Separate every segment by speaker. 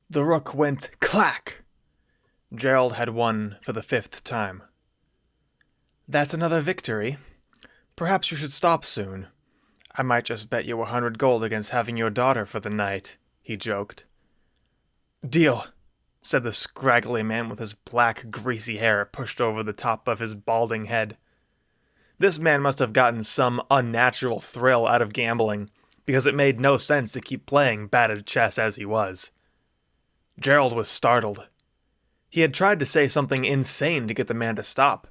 Speaker 1: The rook went clack. Gerald had won for the 5th time. That's another victory. Perhaps you should stop soon. I might just bet you 100 gold against having your daughter for the night, he joked. Deal, said the scraggly man with his black, greasy hair pushed over the top of his balding head. This man must have gotten some unnatural thrill out of gambling, because it made no sense to keep playing batted chess as he was. Gerald was startled. He had tried to say something insane to get the man to stop.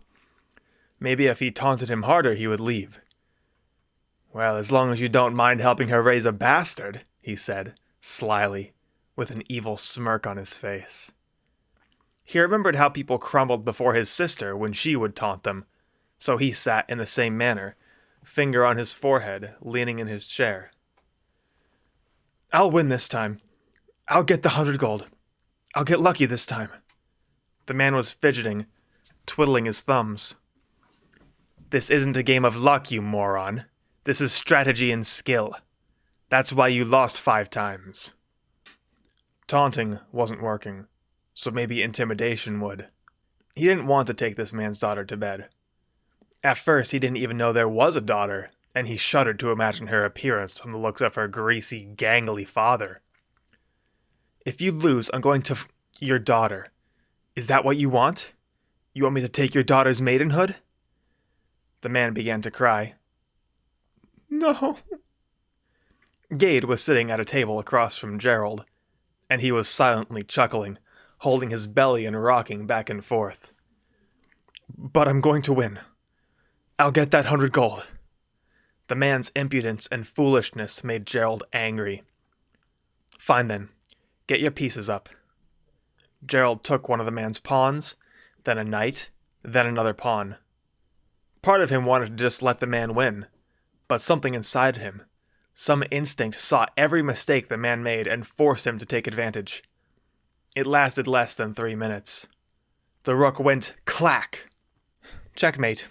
Speaker 1: Maybe if he taunted him harder, he would leave. Well, as long as you don't mind helping her raise a bastard, he said, slyly, with an evil smirk on his face. He remembered how people crumbled before his sister when she would taunt them, so he sat in the same manner, finger on his forehead, leaning in his chair. I'll win this time. I'll get the 100 gold. I'll get lucky this time. The man was fidgeting, twiddling his thumbs. This isn't a game of luck, you moron. This is strategy and skill. That's why you lost 5 times. Taunting wasn't working, so maybe intimidation would. He didn't want to take this man's daughter to bed. At first, he didn't even know there was a daughter, and he shuddered to imagine her appearance from the looks of her greasy, gangly father. If you lose, I'm going to your daughter. Is that what you want? You want me to take your daughter's maidenhood? The man began to cry. No. Gade was sitting at a table across from Gerald, and he was silently chuckling, holding his belly and rocking back and forth. But I'm going to win. I'll get that 100 gold. The man's impudence and foolishness made Gerald angry. Fine then, get your pieces up. Gerald took one of the man's pawns, then a knight, then another pawn. Part of him wanted to just let the man win, but something inside him, some instinct, saw every mistake the man made and forced him to take advantage. It lasted less than 3 minutes. The rook went clack. Checkmate.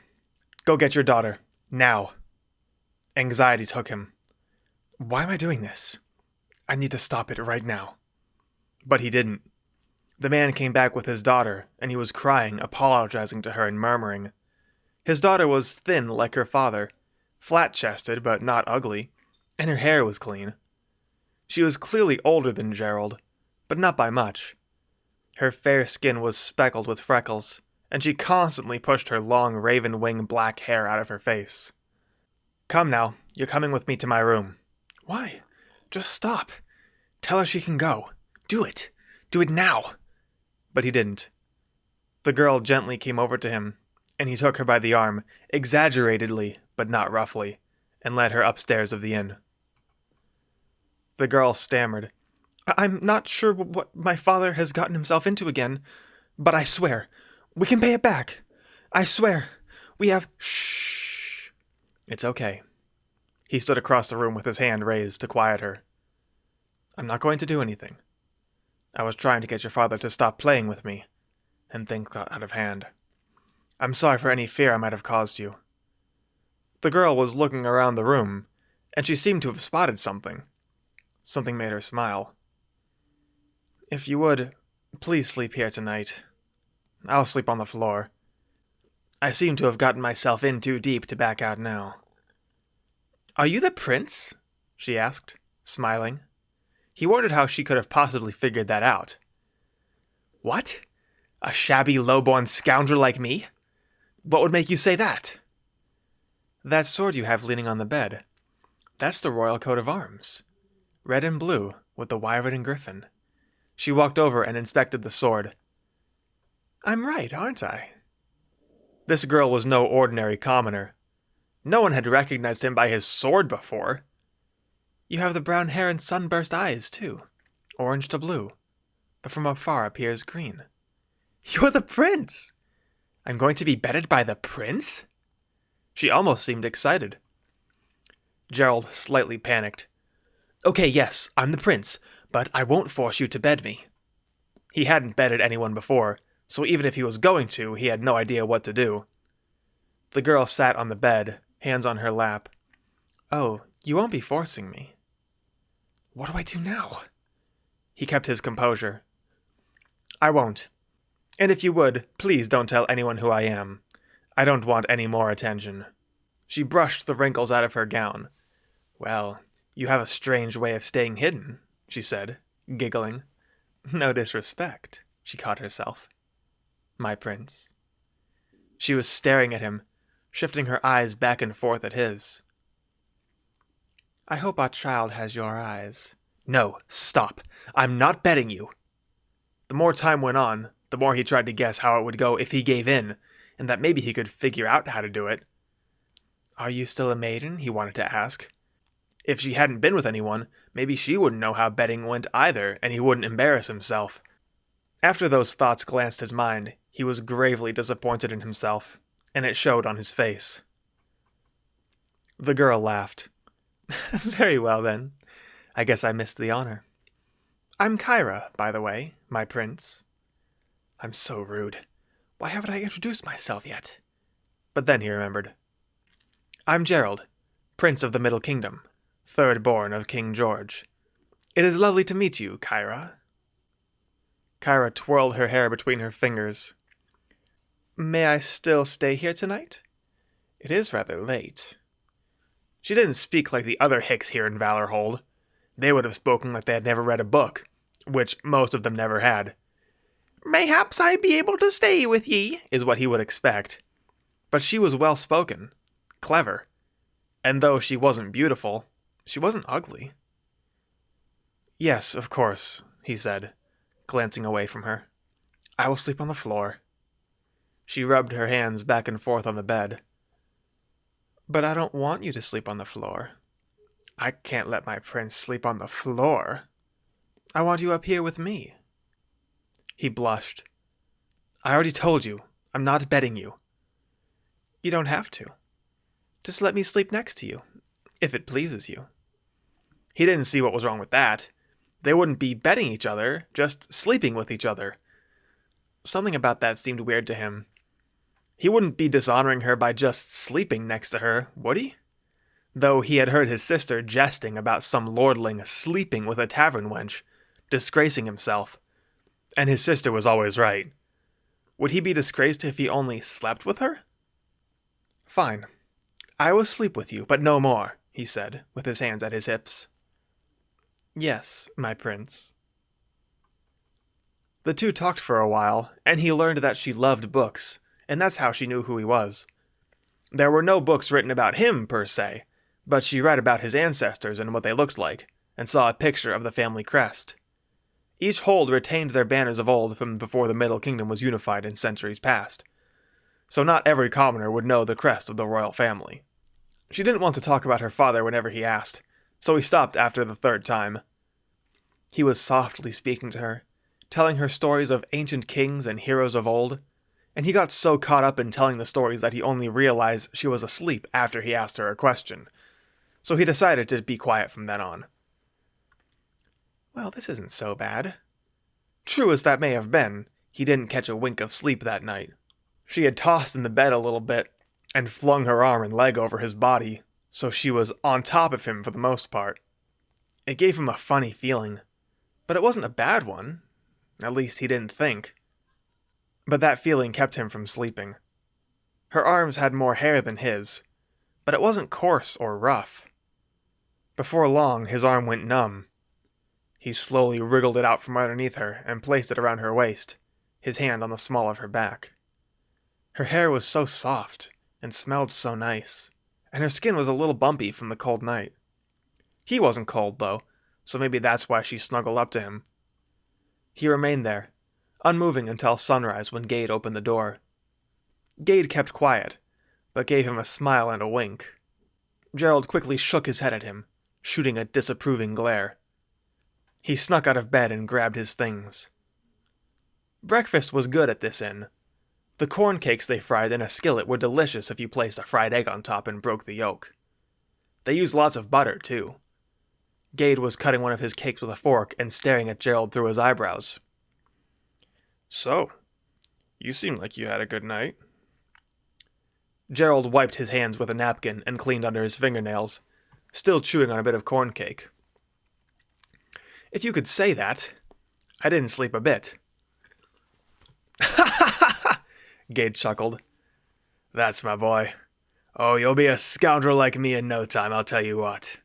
Speaker 1: Go get your daughter. Now. Anxiety took him. Why am I doing this? I need to stop it right now. But he didn't. The man came back with his daughter, and he was crying, apologizing to her and murmuring. His daughter was thin like her father, flat-chested but not ugly, and her hair was clean. She was clearly older than Gerald, but not by much. Her fair skin was speckled with freckles, and she constantly pushed her long raven-wing black hair out of her face. Come now, you're coming with me to my room. Why? Just stop. Tell her she can go. Do it. Do it now. But he didn't. The girl gently came over to him, and he took her by the arm, exaggeratedly, but not roughly, and led her upstairs of the inn. The girl stammered. I'm not sure what my father has gotten himself into again, but I swear, we can pay it back. I swear, we have... Shh. It's okay. He stood across the room with his hand raised to quiet her. I'm not going to do anything. I was trying to get your father to stop playing with me, and things got out of hand. I'm sorry for any fear I might have caused you. The girl was looking around the room, and she seemed to have spotted something. Something made her smile. If you would, please sleep here tonight. I'll sleep on the floor. I seem to have gotten myself in too deep to back out now. Are you the prince? She asked, smiling. He wondered how she could have possibly figured that out. What? A shabby, low-born scoundrel like me? What would make you say that? That sword you have leaning on the bed. That's the royal coat of arms. Red and blue, with the wyvern and griffin. She walked over and inspected the sword. I'm right, aren't I? This girl was no ordinary commoner. No one had recognized him by his sword before. You have the brown hair and sunburst eyes, too. Orange to blue, but from afar appears green. You're the prince! I'm going to be bedded by the prince? She almost seemed excited. Gerald slightly panicked. Okay, yes, I'm the prince, but I won't force you to bed me. He hadn't bedded anyone before, so even if he was going to, he had no idea what to do. The girl sat on the bed, hands on her lap. Oh, you won't be forcing me. What do I do now? He kept his composure. I won't. And if you would, please don't tell anyone who I am. I don't want any more attention. She brushed the wrinkles out of her gown. Well, you have a strange way of staying hidden, she said, giggling. No disrespect, she caught herself. My prince. She was staring at him, shifting her eyes back and forth at his. I hope our child has your eyes. No, stop. I'm not betting you. The more time went on, the more he tried to guess how it would go if he gave in, and that maybe he could figure out how to do it. Are you still a maiden? He wanted to ask. If she hadn't been with anyone, maybe she wouldn't know how betting went either, and he wouldn't embarrass himself. After those thoughts glanced his mind, he was gravely disappointed in himself, and it showed on his face. The girl laughed. Very well, then. I guess I missed the honor. I'm Kyra, by the way, my prince. I'm so rude. Why haven't I introduced myself yet? But then he remembered. I'm Gerald, Prince of the Middle Kingdom, third born of King George. It is lovely to meet you, Kyra. Kyra twirled her hair between her fingers. May I still stay here tonight? It is rather late. She didn't speak like the other hicks here in Valorhold. They would have spoken like they had never read a book, which most of them never had. Mayhaps I be able to stay with ye, is what he would expect. But she was well-spoken, clever, and though she wasn't beautiful, she wasn't ugly. Yes, of course, he said, glancing away from her. I will sleep on the floor. She rubbed her hands back and forth on the bed. But I don't want you to sleep on the floor. I can't let my prince sleep on the floor. I want you up here with me. He blushed. I already told you, I'm not betting you. You don't have to. Just let me sleep next to you, if it pleases you. He didn't see what was wrong with that. They wouldn't be betting each other, just sleeping with each other. Something about that seemed weird to him. He wouldn't be dishonoring her by just sleeping next to her, would he? Though he had heard his sister jesting about some lordling sleeping with a tavern wench, disgracing himself. And his sister was always right. Would he be disgraced if he only slept with her? Fine. I will sleep with you, but no more, he said, with his hands at his hips. Yes, my prince. The two talked for a while, and he learned that she loved books, and that's how she knew who he was. There were no books written about him, per se, but she read about his ancestors and what they looked like, and saw a picture of the family crest. Each hold retained their banners of old from before the Middle Kingdom was unified in centuries past, so not every commoner would know the crest of the royal family. She didn't want to talk about her father whenever he asked, so he stopped after the third time. He was softly speaking to her, telling her stories of ancient kings and heroes of old, and he got so caught up in telling the stories that he only realized she was asleep after he asked her a question, so he decided to be quiet from then on. Well, this isn't so bad. True as that may have been, he didn't catch a wink of sleep that night. She had tossed in the bed a little bit, and flung her arm and leg over his body, so she was on top of him for the most part. It gave him a funny feeling, but it wasn't a bad one. At least he didn't think. But that feeling kept him from sleeping. Her arms had more hair than his, but it wasn't coarse or rough. Before long, his arm went numb. He slowly wriggled it out from underneath her and placed it around her waist, his hand on the small of her back. Her hair was so soft and smelled so nice, and her skin was a little bumpy from the cold night. He wasn't cold, though, so maybe that's why she snuggled up to him. He remained there, unmoving until sunrise when Gade opened the door. Gade kept quiet, but gave him a smile and a wink. Gerald quickly shook his head at him, shooting a disapproving glare. He snuck out of bed and grabbed his things. Breakfast was good at this inn. The corn cakes they fried in a skillet were delicious if you placed a fried egg on top and broke the yolk. They used lots of butter, too. Gade was cutting one of his cakes with a fork and staring at Gerald through his eyebrows. So, you seem like you had a good night. Gerald wiped his hands with a napkin and cleaned under his fingernails, still chewing on a bit of corn cake. If you could say that. I didn't sleep a bit. Gade chuckled. That's my boy. Oh, you'll be a scoundrel like me in no time, I'll tell you what.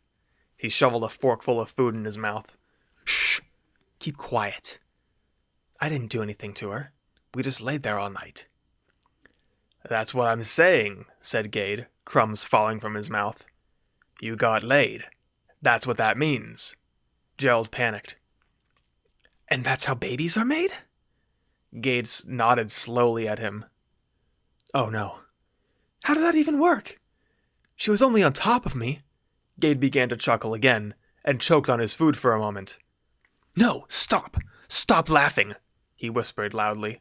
Speaker 1: He shoveled a forkful of food in his mouth. Shh! Keep quiet. I didn't do anything to her. We just laid there all night. That's what I'm saying, said Gade, crumbs falling from his mouth. You got laid. That's what that means. Gerald panicked. And that's how babies are made? Gade nodded slowly at him. Oh no. How did that even work? She was only on top of me. Gade began to chuckle again, and choked on his food for a moment. No, stop! Stop laughing! He whispered loudly.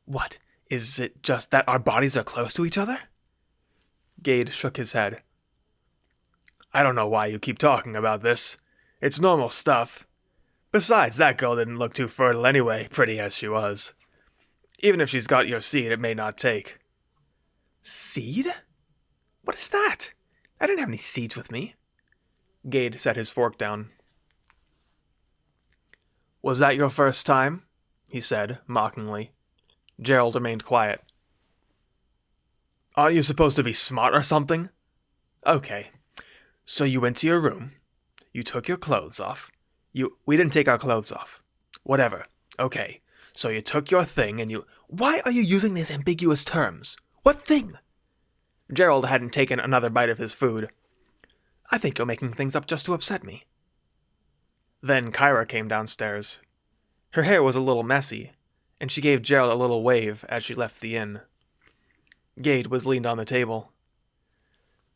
Speaker 1: What, is it just that our bodies are close to each other? Gade shook his head. I don't know why you keep talking about this. It's normal stuff. Besides, that girl didn't look too fertile anyway, pretty as she was. Even if she's got your seed, it may not take. Seed? What is that? I didn't have any seeds with me. Gade set his fork down. Was that your first time? He said, mockingly. Gerald remained quiet. Aren't you supposed to be smart or something? Okay. So you went to your room. You took your clothes off. We didn't take our clothes off. Whatever. Okay. So you took your thing and you... Why are you using these ambiguous terms? What thing? Gerald hadn't taken another bite of his food. I think you're making things up just to upset me. Then Kyra came downstairs. Her hair was a little messy, and she gave Gerald a little wave as she left the inn. Gade was leaned on the table.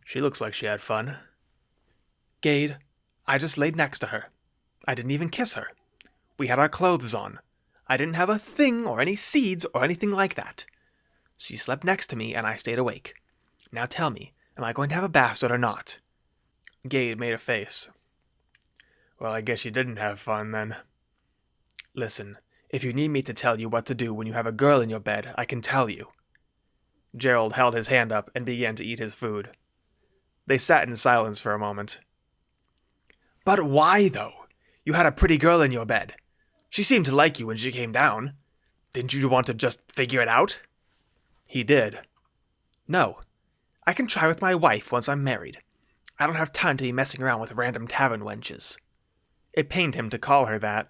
Speaker 1: She looks like she had fun. Gade, I just laid next to her. I didn't even kiss her. We had our clothes on. I didn't have a thing or any seeds or anything like that. She slept next to me and I stayed awake. Now tell me, am I going to have a bastard or not? Gade made a face. Well, I guess you didn't have fun then. Listen, if you need me to tell you what to do when you have a girl in your bed, I can tell you. Gerald held his hand up and began to eat his food. They sat in silence for a moment. But why, though? You had a pretty girl in your bed. She seemed to like you when she came down. Didn't you want to just figure it out? He did. No. I can try with my wife once I'm married. I don't have time to be messing around with random tavern wenches. It pained him to call her that.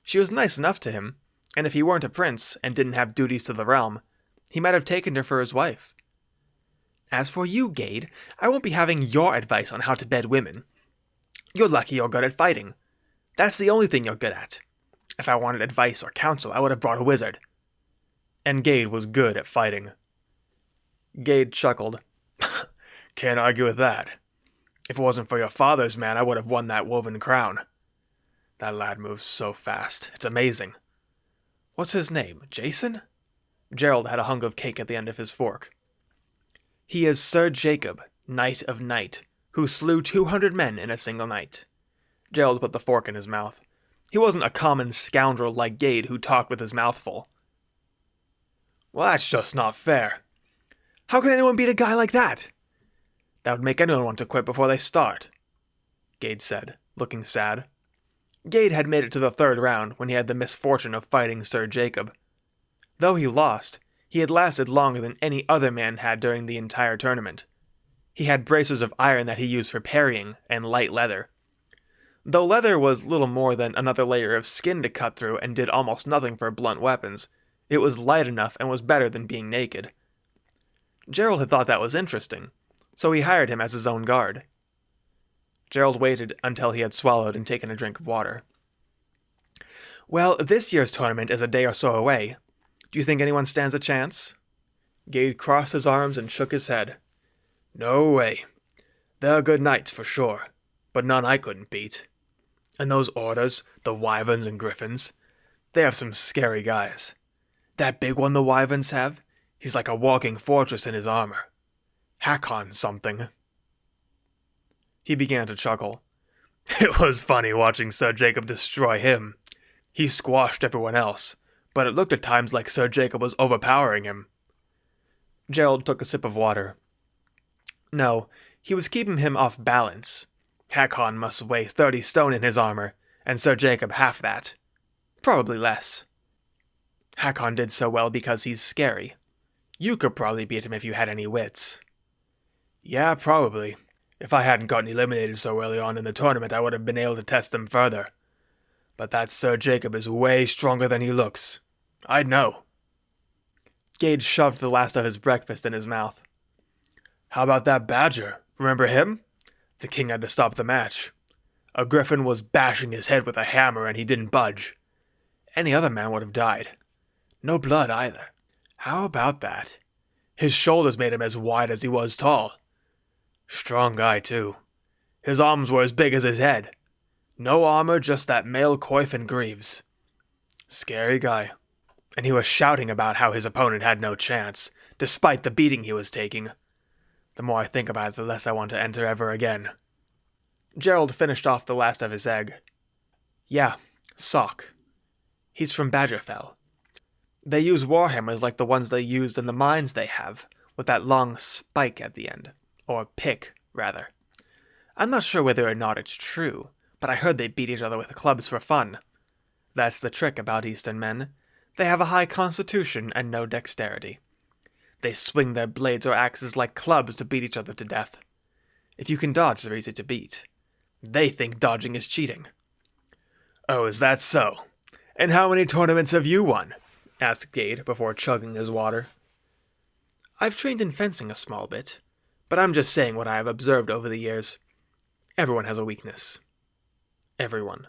Speaker 1: She was nice enough to him, and if he weren't a prince and didn't have duties to the realm, he might have taken her for his wife. As for you, Gade, I won't be having your advice on how to bed women. You're lucky you're good at fighting. That's the only thing you're good at. If I wanted advice or counsel, I would have brought a wizard. And Gade was good at fighting. Gade chuckled. Can't argue with that. If it wasn't for your father's man, I would have won that woven crown. That lad moves so fast. It's amazing. What's his name? Jason? Gerald had a hunk of cake at the end of his fork. He is Sir Jacob, Knight of Night, who slew 200 men in a single night. Gerald put the fork in his mouth. He wasn't a common scoundrel like Gade who talked with his mouth full. Well, that's just not fair. How can anyone beat a guy like that? That would make anyone want to quit before they start, Gade said, looking sad. Gade had made it to the third round when he had the misfortune of fighting Sir Jacob. Though he lost, he had lasted longer than any other man had during the entire tournament. He had bracers of iron that he used for parrying, and light leather. Though leather was little more than another layer of skin to cut through and did almost nothing for blunt weapons, it was light enough and was better than being naked. Gerald had thought that was interesting, so he hired him as his own guard. Gerald waited until he had swallowed and taken a drink of water. Well, this year's tournament is a day or so away. Do you think anyone stands a chance? Gade crossed his arms and shook his head. No way. There are good knights for sure, but none I couldn't beat. And those orders, the wyverns and griffins, they have some scary guys. That big one the wyverns have, he's like a walking fortress in his armor. Hakon something. He began to chuckle. It was funny watching Sir Jacob destroy him. He squashed everyone else, but it looked at times like Sir Jacob was overpowering him. Gerald took a sip of water. No, he was keeping him off balance. Hakon must weigh 30 stone in his armor, and Sir Jacob half that. Probably less. Hakon did so well because he's scary. You could probably beat him if you had any wits. Yeah, probably. If I hadn't gotten eliminated so early on in the tournament, I would have been able to test him further. But that Sir Jacob is way stronger than he looks. I'd know. Gage shoved the last of his breakfast in his mouth. How about that badger? Remember him? The king had to stop the match. A griffin was bashing his head with a hammer and he didn't budge. Any other man would have died. No blood either. How about that? His shoulders made him as wide as he was tall. Strong guy, too. His arms were as big as his head. No armor, just that mail coif and greaves. Scary guy. And he was shouting about how his opponent had no chance, despite the beating he was taking. The more I think about it, the less I want to enter ever again. Gerald finished off the last of his egg. Yeah, Sock. He's from Badgerfell. They use warhammers like the ones they used in the mines they have, with that long spike at the end. Or pick, rather. I'm not sure whether or not it's true, but I heard they beat each other with clubs for fun. That's the trick about Eastern men. They have a high constitution and no dexterity. They swing their blades or axes like clubs to beat each other to death. If you can dodge, they're easy to beat. They think dodging is cheating. Oh, is that so? And how many tournaments have you won? Asked Gade before chugging his water. I've trained in fencing a small bit, but I'm just saying what I have observed over the years. Everyone has a weakness. Everyone.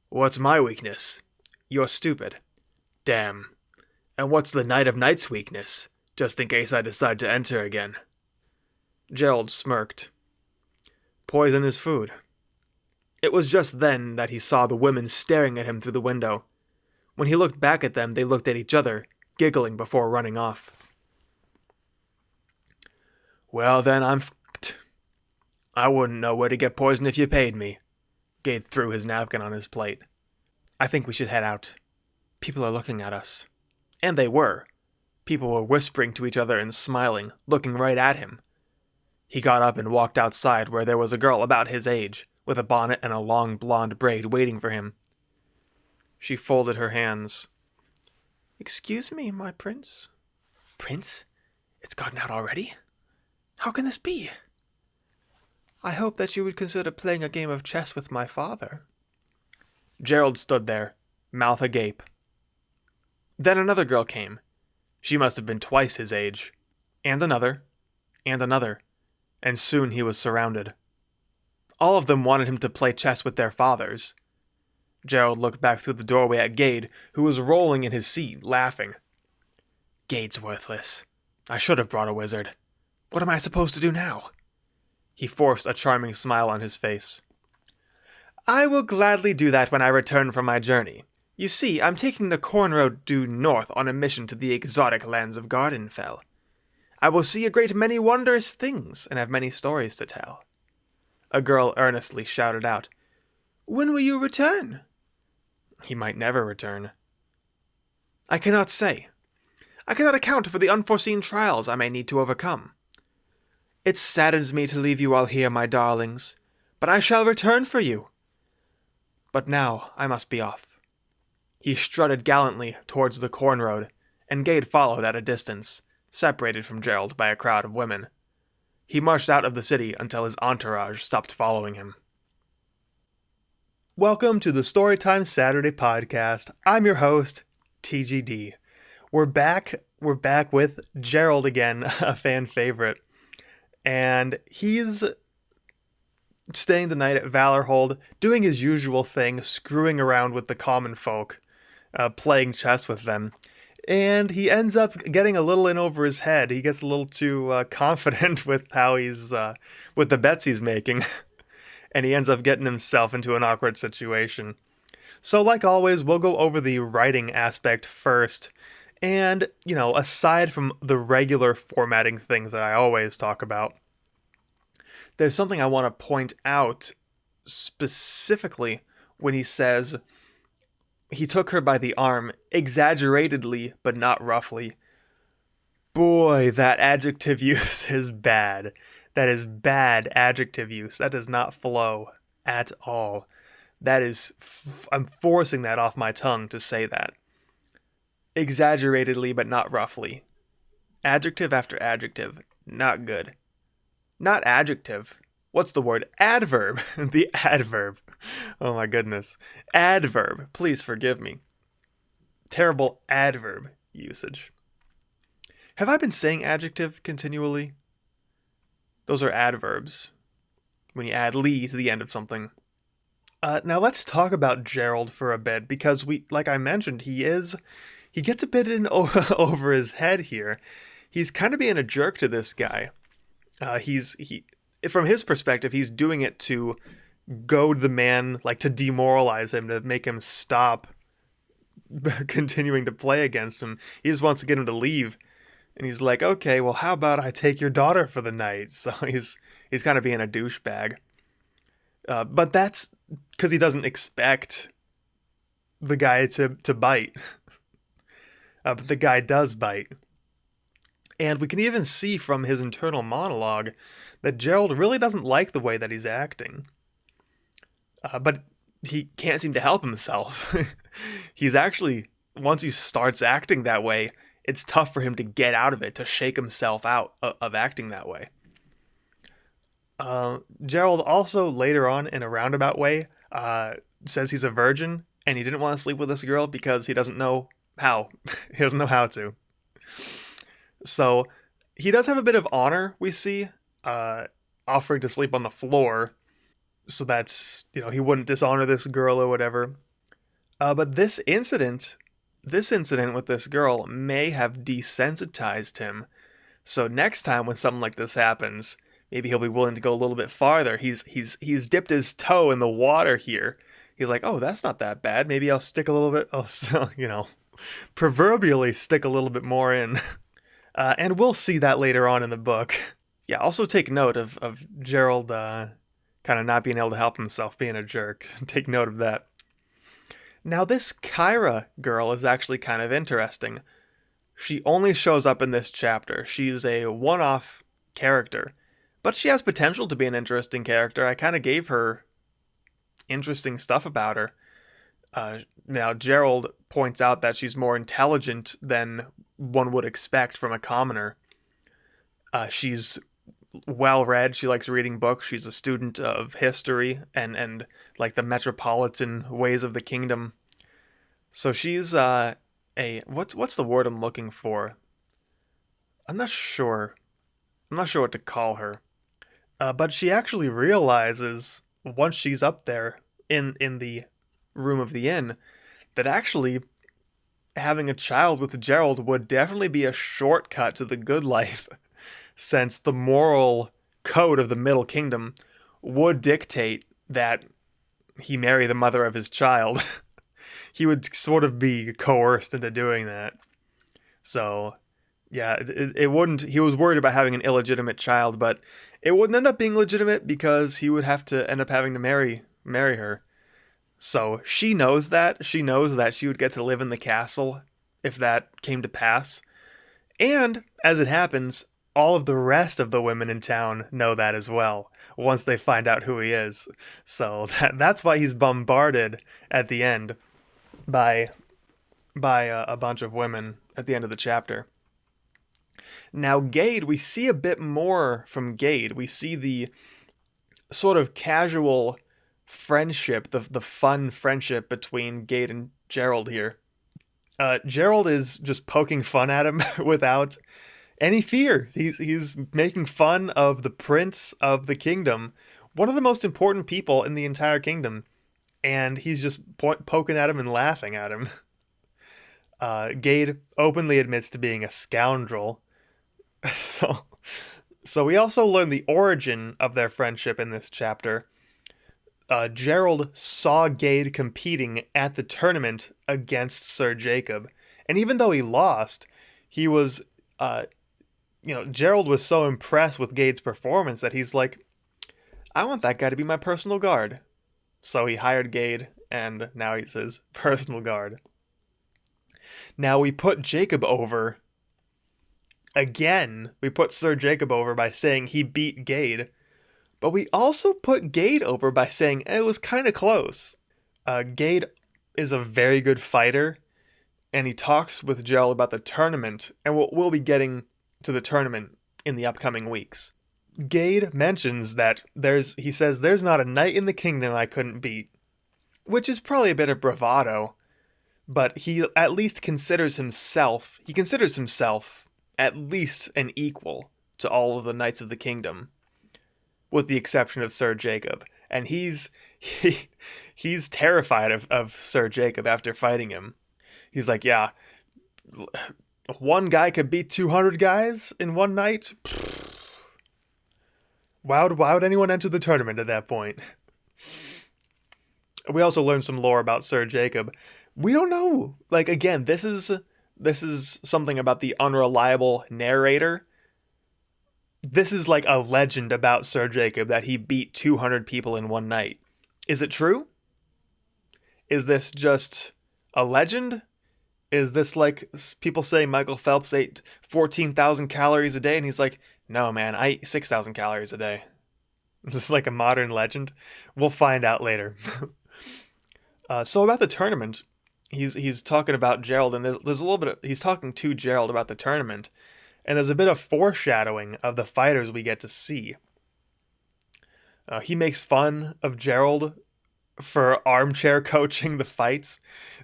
Speaker 1: What's my weakness? You're stupid. Damn. And what's the Knight of Nights' weakness, just in case I decide to enter again? Gerald smirked. Poison is food. It was just then that he saw the women staring at him through the window. When he looked back at them, they looked at each other, giggling before running off. Well then, I'm f***ed. I wouldn't know where to get poison if you paid me. Gade threw his napkin on his plate. I think we should head out. People are looking at us. And they were. People were whispering to each other and smiling, looking right at him. He got up and walked outside where there was a girl about his age, with a bonnet and a long blonde braid waiting for him. She folded her hands. Excuse me, my prince. Prince? It's gotten out already? How can this be? I hope that you would consider playing a game of chess with my father. Gerald stood there, mouth agape. Then another girl came. She must have been twice his age. And another. And another. And soon he was surrounded. All of them wanted him to play chess with their fathers. Gerald looked back through the doorway at Gade, who was rolling in his seat, laughing. Gade's worthless. I should have brought a wizard. What am I supposed to do now? He forced a charming smile on his face. I will gladly do that when I return from my journey. You see, I'm taking the Corn Road due north on a mission to the exotic lands of Gardenfell. I will see a great many wondrous things and have many stories to tell. A girl earnestly shouted out, When will you return? He might never return. I cannot say. I cannot account for the unforeseen trials I may need to overcome. It saddens me to leave you all here, my darlings, but I shall return for you. But now I must be off. He strutted gallantly towards the corn road, and Gade followed at a distance, separated from Gerald by a crowd of women. He marched out of the city until his entourage stopped following him. Welcome to the Storytime Saturday podcast. I'm your host, TGD. We're back with Gerald again, a fan favorite. And he's staying the night at Valorhold, doing his usual thing, screwing around with the common folk, playing chess with them. And he ends up getting a little in over his head. He gets a little too confident with how he's, with the bets he's making. And he ends up getting himself into an awkward situation. So like always, we'll go over the writing aspect first. And, aside from the regular formatting things that I always talk about, there's something I want to point out specifically when he says he took her by the arm, exaggeratedly but not roughly. Boy, that adjective use is bad. That is bad adjective use. That does not flow at all. That is, I'm forcing that off my tongue to say that. Exaggeratedly, but not roughly. Adjective after adjective. Not good. Not adjective. What's the word? Adverb. The adverb. Oh my goodness. Adverb. Please forgive me. Terrible adverb usage. Have I been saying adjective continually? Those are adverbs. When you add "ly" to the end of something. Now let's talk about Gerald for a bit, because like I mentioned, he gets a bit in over his head here. He's kind of being a jerk to this guy. From his perspective, he's doing it to goad the man, like to demoralize him, to make him stop continuing to play against him. He just wants to get him to leave. And he's like, okay, well, how about I take your daughter for the night? So he's kind of being a douchebag. But that's because he doesn't expect the guy to bite. But the guy does bite. And we can even see from his internal monologue that Gerald really doesn't like the way that he's acting. But he can't seem to help himself. He's actually, once he starts acting that way, it's tough for him to get out of it, to shake himself out of acting that way. Gerald also, later on, in a roundabout way, says he's a virgin, and he didn't want to sleep with this girl because he doesn't know how. He doesn't know how to. So, he does have a bit of honor, we see, offering to sleep on the floor, so that's, he wouldn't dishonor this girl or whatever. But this incident with this girl may have desensitized him. So next time when something like this happens, maybe he'll be willing to go a little bit farther. He's dipped his toe in the water here. He's like, oh, that's not that bad. Maybe I'll stick a little bit, proverbially stick a little bit more in. And we'll see that later on in the book. Yeah, also take note of Gerald kind of not being able to help himself, being a jerk. Take note of that. Now, this Kyra girl is actually kind of interesting. She only shows up in this chapter. She's a one-off character, but she has potential to be an interesting character. I kind of gave her interesting stuff about her. Now, Gerald points out that she's more intelligent than one would expect from a commoner. She's well-read. She likes reading books. She's a student of history and like the metropolitan ways of the kingdom. So she's what's the word I'm looking for? I'm not sure what to call her. But she actually realizes once she's up there in the room of the inn that actually having a child with Gerald would definitely be a shortcut to the good life, since the moral code of the Middle Kingdom would dictate that he marry the mother of his child. He would sort of be coerced into doing that. So, yeah, it wouldn't... He was worried about having an illegitimate child, but it wouldn't end up being legitimate because he would have to end up having to marry her. So she knows that. She knows that she would get to live in the castle if that came to pass. And, as it happens, all of the rest of the women in town know that as well, once they find out who he is. So that's why he's bombarded at the end by a bunch of women at the end of the chapter. Now, Gade, we see a bit more from Gade. We see the sort of casual friendship, the fun friendship between Gade and Gerald here. Gerald is just poking fun at him without any fear. He's making fun of the prince of the kingdom, one of the most important people in the entire kingdom, and he's just poking at him and laughing at him. Gade openly admits to being a scoundrel. So we also learn the origin of their friendship in this chapter. Gerald saw Gade competing at the tournament against Sir Jacob, and even though he lost, he was, Gerald was so impressed with Gade's performance that he's like, I want that guy to be my personal guard. So he hired Gade, and now he's his personal guard. Now we put Jacob over. Again, we put Sir Jacob over by saying he beat Gade. But we also put Gade over by saying it was kind of close. Gade is a very good fighter, and he talks with Gerald about the tournament, and we'll be getting to the tournament in the upcoming weeks. Gade mentions that he says there's not a knight in the kingdom I couldn't beat, which is probably a bit of bravado, but he at least considers himself at least an equal to all of the knights of the kingdom, with the exception of Sir Jacob. And he's terrified of Sir Jacob after fighting him. He's like, yeah, one guy could beat 200 guys in one night? Why would anyone enter the tournament at that point? We also learned some lore about Sir Jacob. We don't know. Like, again, this is something about the unreliable narrator. This is like a legend about Sir Jacob that he beat 200 people in one night. Is it true? Is this just a legend? Is this like people say Michael Phelps ate 14,000 calories a day and he's like, no man, I eat 6,000 calories a day. This is like a modern legend. We'll find out later. So about the tournament, he's talking about Gerald, and there's a little bit he's talking to Gerald about the tournament, and there's a bit of foreshadowing of the fighters we get to see. He makes fun of Gerald for armchair coaching the fights.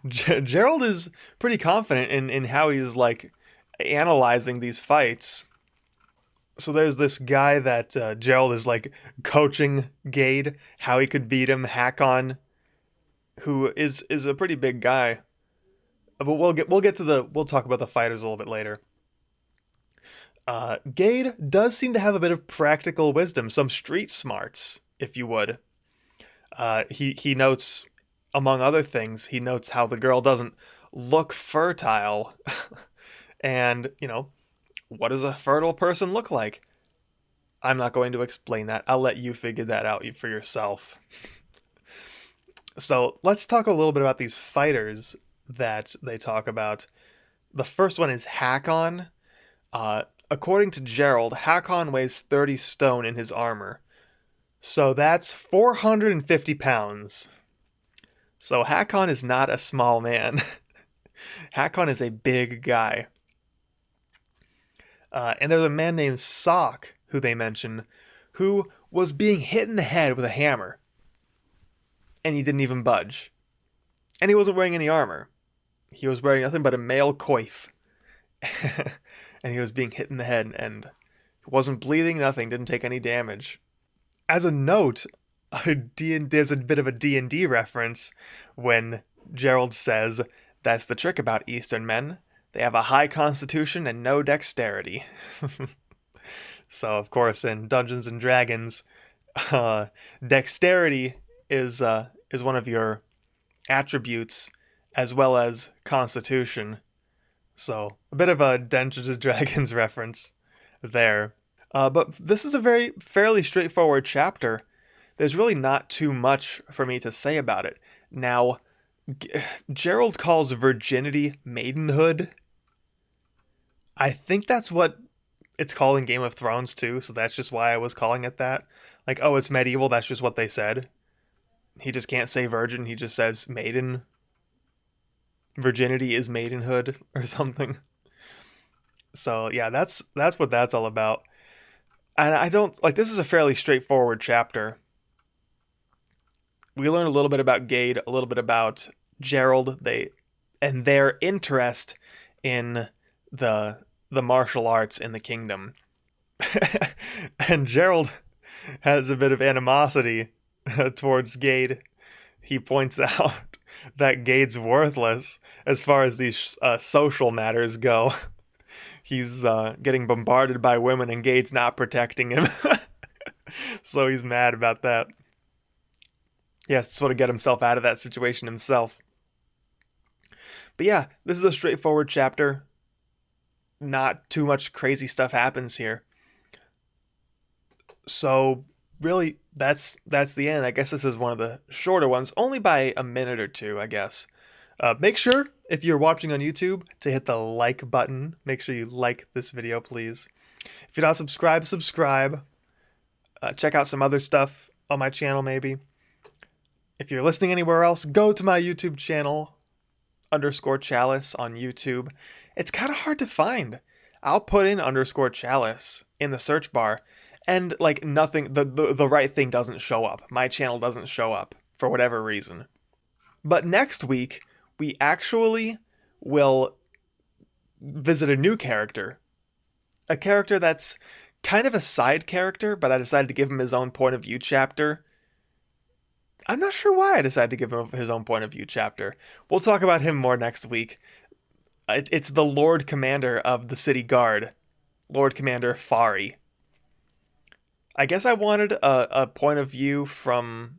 Speaker 1: Gerald is pretty confident in how he's like analyzing these fights. So there's this guy that Gerald is like coaching Gade how he could beat him, Hakon, who is a pretty big guy. But we'll talk about the fighters a little bit later. Gade does seem to have a bit of practical wisdom, some street smarts, if you would. He notes, among other things, he notes how the girl doesn't look fertile. And, what does a fertile person look like? I'm not going to explain that. I'll let you figure that out for yourself. So let's talk a little bit about these fighters that they talk about. The first one is Hakon. According to Gerald, Hakon weighs 30 stone in his armor. So that's 450 pounds. So Hakon is not a small man. Hakon is a big guy. And there's a man named Sock, who they mention, who was being hit in the head with a hammer. And he didn't even budge. And he wasn't wearing any armor. He was wearing nothing but a mail coif. And he was being hit in the head and wasn't bleeding, nothing, didn't take any damage. As a note, there's a bit of a D&D reference when Gerald says, that's the trick about Eastern men. They have a high constitution and no dexterity. So, of course, in Dungeons and Dragons, dexterity is one of your attributes, as well as constitution. So, a bit of a Dungeons and Dragons reference there. But this is a fairly straightforward chapter. There's really not too much for me to say about it. Now, Gerald calls virginity maidenhood. I think that's what it's called in Game of Thrones too, so that's just why I was calling it that. Like, oh, it's medieval, that's just what they said. He just can't say virgin, he just says maiden. Virginity is maidenhood or something. So yeah, that's what that's all about. And I don't like, this is a fairly straightforward chapter. We learn a little bit about Gade, a little bit about Gerald, and their interest in the martial arts in the kingdom. And Gerald has a bit of animosity towards Gade. He points out that Gade's worthless as far as these social matters go. He's getting bombarded by women and Gade's not protecting him. So he's mad about that. He has to sort of get himself out of that situation himself. But yeah, this is a straightforward chapter. Not too much crazy stuff happens here. So really, that's the end. I guess this is one of the shorter ones, only by a minute or two, I guess. Make sure, if you're watching on YouTube, to hit the like button. Make sure you like this video, please. If you're not subscribed, subscribe. Check out some other stuff on my channel, maybe. If you're listening anywhere else, go to my YouTube channel, _Chalice on YouTube. It's kind of hard to find. I'll put in _Chalice in the search bar, and like nothing, the right thing doesn't show up. My channel doesn't show up for whatever reason. But next week, we actually will visit a new character. A character that's kind of a side character, but I decided to give him his own point of view chapter. I'm not sure why I decided to give him his own point of view chapter. We'll talk about him more next week. It's the Lord Commander of the City Guard, Lord Commander Fari. I guess I wanted a point of view from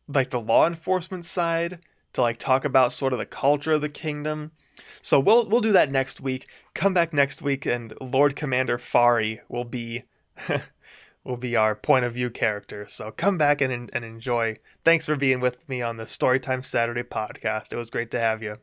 Speaker 1: like the law enforcement side to like talk about sort of the culture of the kingdom. So we'll do that next week. Come back next week, and Lord Commander Fari will be will be our point of view character. So come back and enjoy. Thanks for being with me on the Storytime Saturday podcast. It was great to have you.